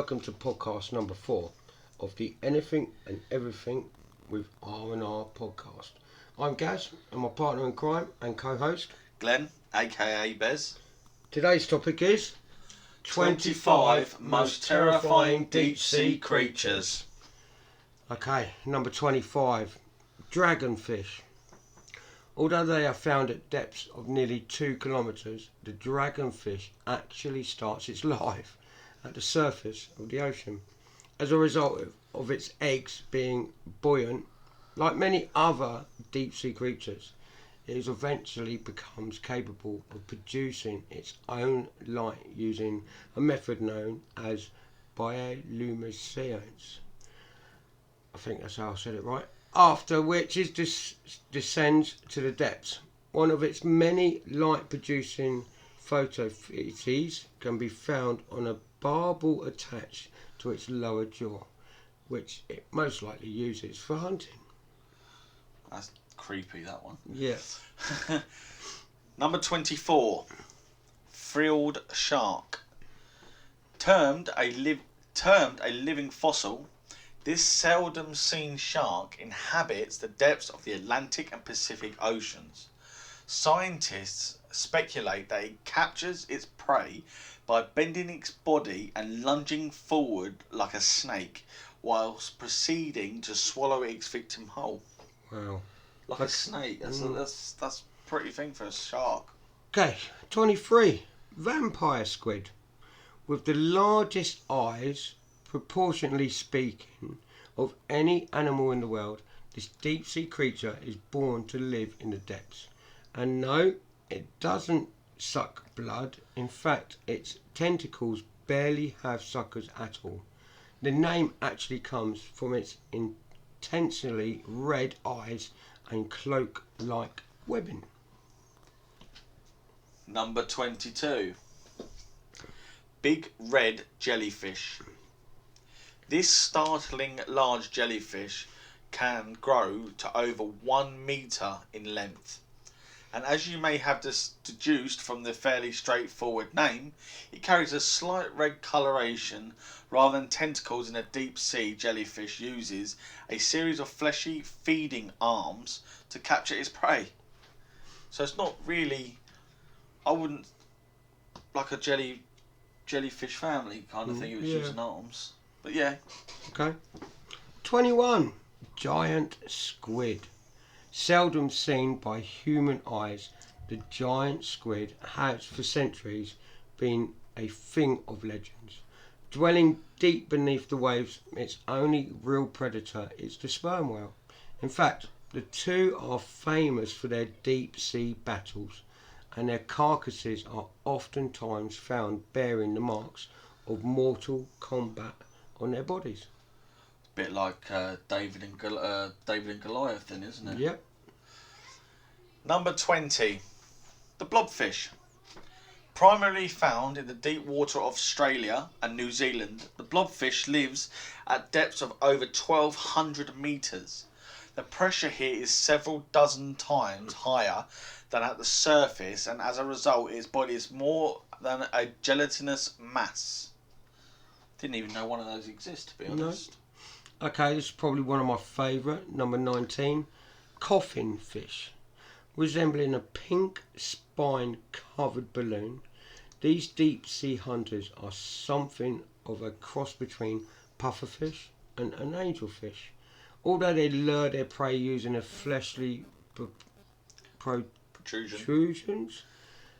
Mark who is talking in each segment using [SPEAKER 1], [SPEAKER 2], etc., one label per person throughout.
[SPEAKER 1] welcome to podcast number 4 of the Anything and Everything with R&R podcast. I'm Gaz, and my partner in crime and co-host
[SPEAKER 2] Glenn, aka Bez.
[SPEAKER 1] Today's topic is
[SPEAKER 2] 25 most terrifying deep sea creatures.
[SPEAKER 1] Okay, number 25, dragonfish. Although they are found at depths of nearly 2 kilometres, the dragonfish actually starts its life at the surface of the ocean. As a result of its eggs being buoyant, like many other deep sea creatures, it eventually becomes capable of producing its own light using a method known as bioluminescence. I think that's how I said it right. After which it descends to the depths. One of its many light-producing photophytes can be found on a barbel attached to its lower jaw, which it most likely uses for hunting.
[SPEAKER 2] That's creepy, that one.
[SPEAKER 1] Yes.
[SPEAKER 2] Number 24, frilled shark. Termed a living fossil, this seldom seen shark inhabits the depths of the Atlantic and Pacific Oceans. Scientists speculate that it captures its prey by bending its body and lunging forward like a snake, whilst proceeding to swallow its victim whole.
[SPEAKER 1] Wow.
[SPEAKER 2] Like a snake. That's a pretty thing for a shark.
[SPEAKER 1] Okay, 23, vampire squid. With the largest eyes, proportionally speaking, of any animal in the world, this deep sea creature is born to live in the depths. And no, it doesn't suck blood. In fact, its tentacles barely have suckers at all. The name actually comes from its intensely red eyes and cloak-like webbing.
[SPEAKER 2] Number 22, big red jellyfish. This startling large jellyfish can grow to over 1 metre in length. And as you may have deduced from the fairly straightforward name, it carries a slight red coloration. Rather than tentacles in a deep sea, jellyfish uses a series of fleshy feeding arms to capture its prey. So it's not really, I wouldn't, like a jellyfish family kind of thing, it was using arms. But yeah.
[SPEAKER 1] Okay. 21, giant squid. Seldom seen by human eyes, the giant squid has for centuries been a thing of legends. Dwelling deep beneath the waves, its only real predator is the sperm whale. In fact, the two are famous for their deep sea battles, and their carcasses are oftentimes found bearing the marks of mortal combat on their bodies.
[SPEAKER 2] A bit like David and Goliath then, isn't it?
[SPEAKER 1] Yep.
[SPEAKER 2] Number 20, the blobfish. Primarily found in the deep water of Australia and New Zealand, the blobfish lives at depths of over 1,200 metres. The pressure here is several dozen times higher than at the surface, and as a result its body is more than a gelatinous mass. Didn't even know one of those exists, to be honest.
[SPEAKER 1] No. Okay, this is probably one of my favourite. Number 19, coffin fish. Resembling a pink spine covered balloon, these deep sea hunters are something of a cross between pufferfish and an angelfish. Although they lure their prey using a fleshly protrusions,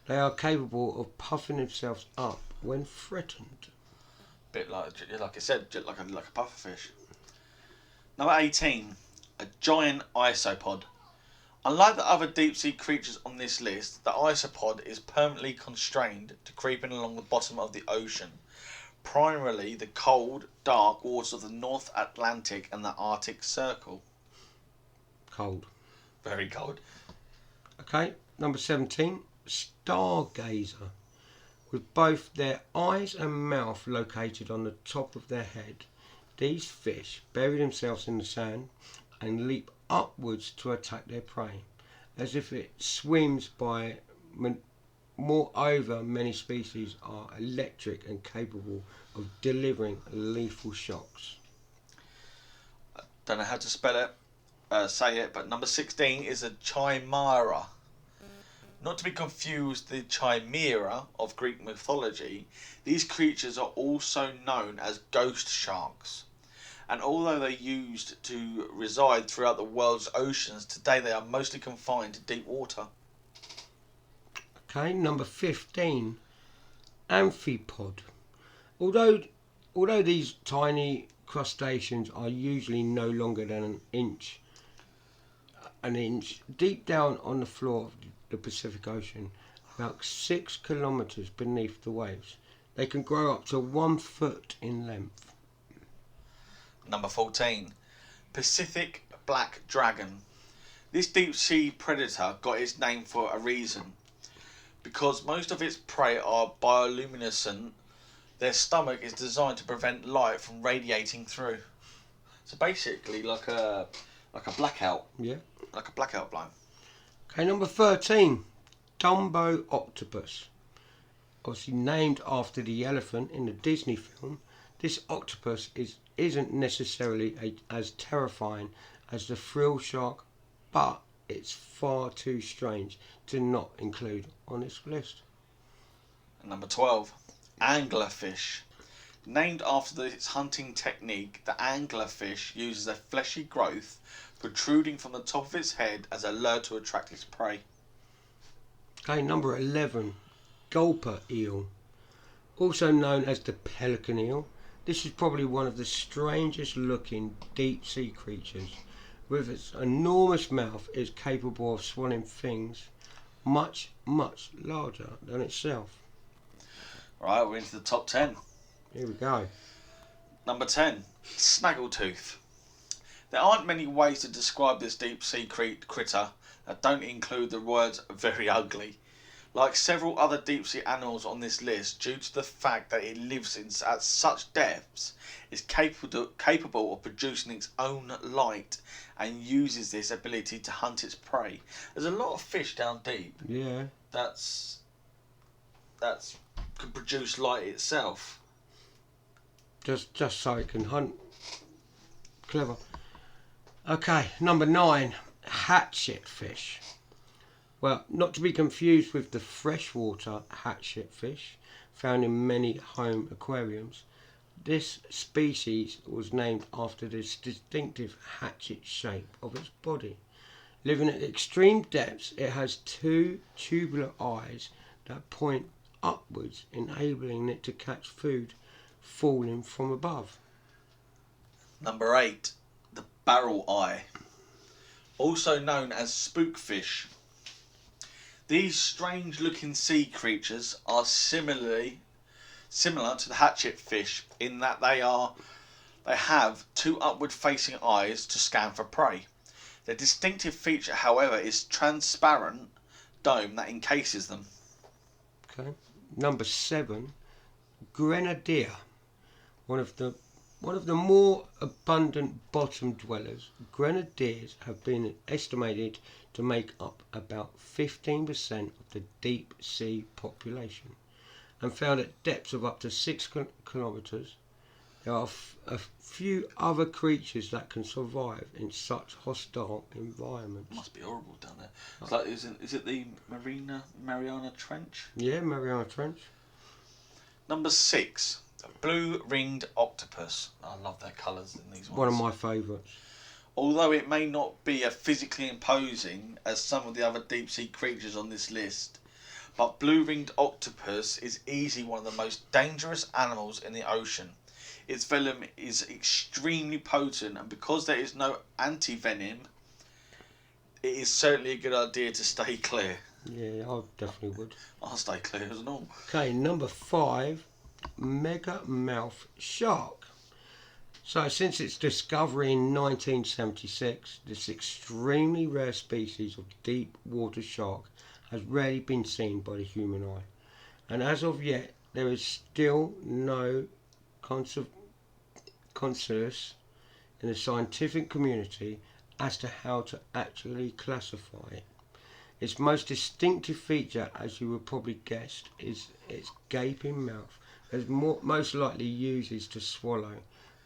[SPEAKER 1] they are capable of puffing themselves up when threatened.
[SPEAKER 2] Bit like I said, like a pufferfish. Number 18, a giant isopod. Unlike the other deep sea creatures on this list, the isopod is permanently constrained to creeping along the bottom of the ocean, primarily the cold, dark waters of the North Atlantic and the Arctic Circle.
[SPEAKER 1] Cold.
[SPEAKER 2] Very cold.
[SPEAKER 1] Okay, number 17, stargazer. With both their eyes and mouth located on the top of their head, these fish bury themselves in the sand and leap upwards to attack their prey, as if it swims by Moreover, many species are electric and capable of delivering lethal shocks.
[SPEAKER 2] Don't know how to say it, but number 16 is a chimera. Not to be confused with the chimera of Greek mythology, these creatures are also known as ghost sharks. And although they're used to reside throughout the world's oceans, today they are mostly confined to deep water.
[SPEAKER 1] Okay, number 15, amphipod. Although these tiny crustaceans are usually no longer than an inch deep down on the floor of the Pacific Ocean, about 6 kilometers beneath the waves, they can grow up to 1 foot in length.
[SPEAKER 2] Number 14, Pacific black dragon. This deep sea predator got its name for a reason. Because most of its prey are bioluminescent, their stomach is designed to prevent light from radiating through. So basically like a blackout.
[SPEAKER 1] Yeah.
[SPEAKER 2] Like a blackout blind.
[SPEAKER 1] Okay, number 13, Dumbo octopus. Obviously named after the elephant in the Disney film, this octopus isn't necessarily as terrifying as the thrill shark, but it's far too strange to not include on this list.
[SPEAKER 2] And number 12, anglerfish. Named after its hunting technique, the anglerfish uses a fleshy growth protruding from the top of its head as a lure to attract its prey.
[SPEAKER 1] Okay, number 11, gulper eel. Also known as the pelican eel, this is probably one of the strangest looking deep sea creatures. With its enormous mouth, it is capable of swallowing things much, much larger than itself.
[SPEAKER 2] Right, we're into the top 10.
[SPEAKER 1] Here we go.
[SPEAKER 2] Number 10, snaggletooth. There aren't many ways to describe this deep sea critter that don't include the words very ugly. Like several other deep sea animals on this list, due to the fact that it lives at such depths, it's capable of producing its own light and uses this ability to hunt its prey. There's a lot of fish down deep.
[SPEAKER 1] Yeah.
[SPEAKER 2] That's could produce light itself.
[SPEAKER 1] Just so it can hunt. Clever. Okay, number 9, hatchet fish. Well, not to be confused with the freshwater hatchet fish found in many home aquariums. This species was named after this distinctive hatchet shape of its body. Living at extreme depths, it has 2 tubular eyes that point upwards, enabling it to catch food falling from above.
[SPEAKER 2] Number 8, the barrel eye. Also known as spookfish. These strange looking sea creatures are similar to the hatchet fish in that they have 2 upward facing eyes to scan for prey. Their distinctive feature, however, is transparent dome that encases them.
[SPEAKER 1] Okay. Number 7, grenadier. One of the more abundant bottom dwellers, grenadiers have been estimated to make up about 15% of the deep sea population, and found at depths of up to 6 kilometers. There are a few other creatures that can survive in such hostile environments.
[SPEAKER 2] It must be horrible down there. It's like, is it the Mariana Trench?
[SPEAKER 1] Yeah, Mariana Trench.
[SPEAKER 2] Number 6, blue-ringed octopus. I love their colours in these ones.
[SPEAKER 1] One of my favourites.
[SPEAKER 2] Although it may not be as physically imposing as some of the other deep sea creatures on this list, but blue-ringed octopus is easily one of the most dangerous animals in the ocean. Its venom is extremely potent, and because there is no anti-venom, it is certainly a good idea to stay clear.
[SPEAKER 1] Yeah, I definitely would.
[SPEAKER 2] I'll stay clear as normal.
[SPEAKER 1] Okay, number 5, mega mouth shark. So since its discovery in 1976, this extremely rare species of deep water shark has rarely been seen by the human eye. And as of yet, there is still no consensus in the scientific community as to how to actually classify it. Its most distinctive feature, as you would probably guessed, is its gaping mouth, as most likely uses to swallow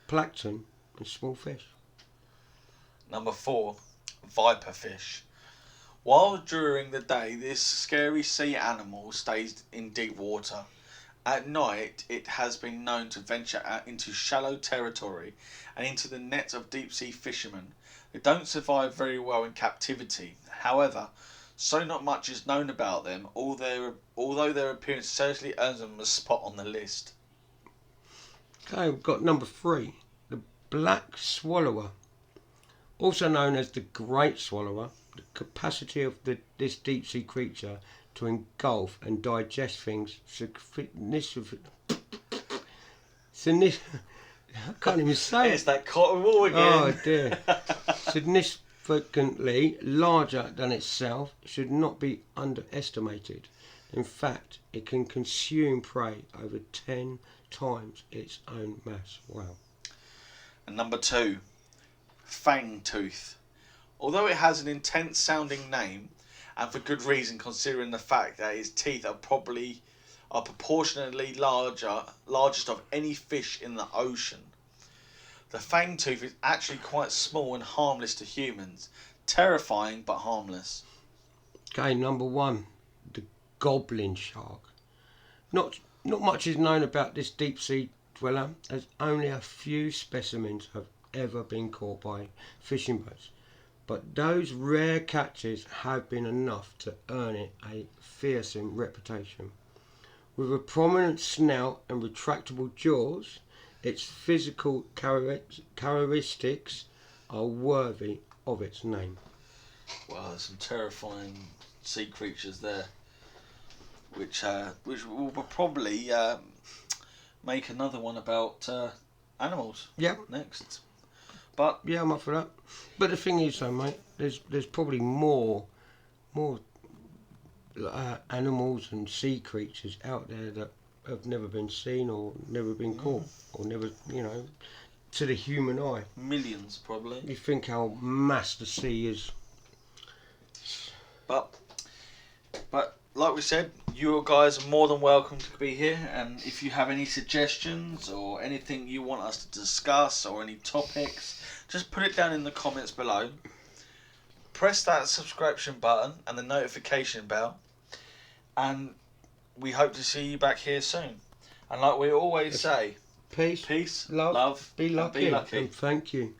[SPEAKER 1] plankton and small fish.
[SPEAKER 2] Number 4, viperfish. While during the day this scary sea animal stays in deep water, at night it has been known to venture out into shallow territory and into the nets of deep sea fishermen. They don't survive very well in captivity. However, so not much is known about them, although their appearance certainly earns them a spot on the list.
[SPEAKER 1] Okay, we've got number 3, the black swallower. Also known as the great swallower, the capacity of this deep sea creature to engulf and digest things I can't even say
[SPEAKER 2] It's
[SPEAKER 1] it.
[SPEAKER 2] that cotton wool again.
[SPEAKER 1] Oh dear. Significantly larger than itself, should not be underestimated. In fact, it can consume prey over 10 times its own mass. Wow.
[SPEAKER 2] And number 2, fangtooth. Although it has an intense sounding name, and for good reason considering the fact that its teeth are proportionately largest of any fish in the ocean, the fangtooth is actually quite small and harmless to humans. Terrifying but harmless.
[SPEAKER 1] Okay, number 1, the goblin shark. Not much is known about this deep sea dweller, as only a few specimens have ever been caught by fishing boats. But those rare catches have been enough to earn it a fearsome reputation. With a prominent snout and retractable jaws, its physical characteristics are worthy of its name.
[SPEAKER 2] Well, there's some terrifying sea creatures there, which will probably make another one about animals.
[SPEAKER 1] Yeah.
[SPEAKER 2] Next, but
[SPEAKER 1] Yeah, I'm up for that. But the thing is, though, mate, there's probably more animals and sea creatures out there that have never been seen or never been caught or never, to the human eye.
[SPEAKER 2] millions probably.
[SPEAKER 1] You think how vast the sea is.
[SPEAKER 2] But like we said, you guys are more than welcome to be here, and if you have any suggestions or anything you want us to discuss or any topics, just put it down in the comments below. Press that subscription button and the notification bell, and we hope to see you back here soon. And like we always say,
[SPEAKER 1] Peace,
[SPEAKER 2] peace,
[SPEAKER 1] love,
[SPEAKER 2] love,
[SPEAKER 1] be
[SPEAKER 2] and
[SPEAKER 1] lucky,
[SPEAKER 2] be lucky.
[SPEAKER 1] and thank you.